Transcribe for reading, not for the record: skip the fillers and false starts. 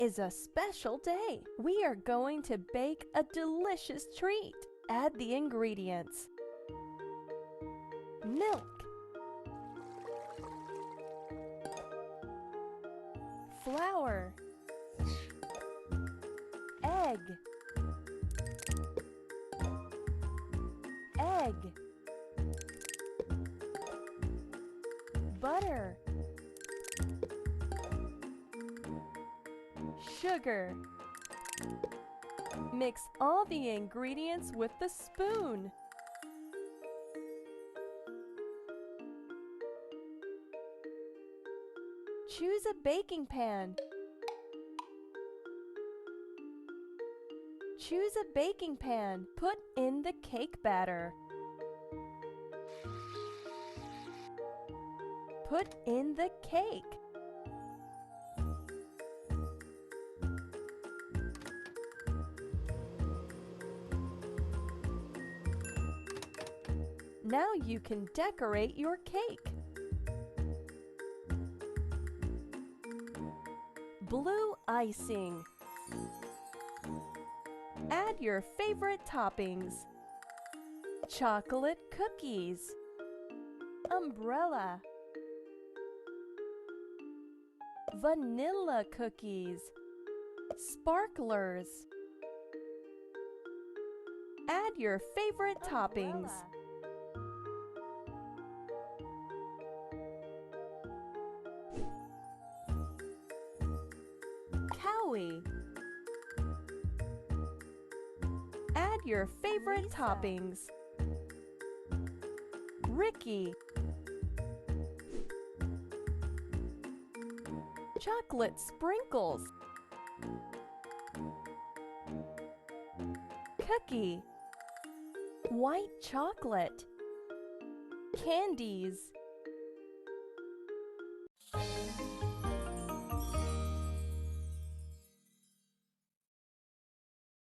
is a special day. We are going to bake a delicious treat. Add the ingredients: milk, flour, egg, butter, sugar. Mix all the ingredients with the spoon. Choose a baking pan. Choose a baking pan. Put in the cake batter. Put in the cake. Now you can decorate your cake. Blue icing. Add your favorite toppings: chocolate cookies, umbrella, vanilla cookies, sparklers. Add your favorite toppings: Cowie. Add your favorite toppings: Ricky, chocolate sprinkles, cookie, white chocolate, candies,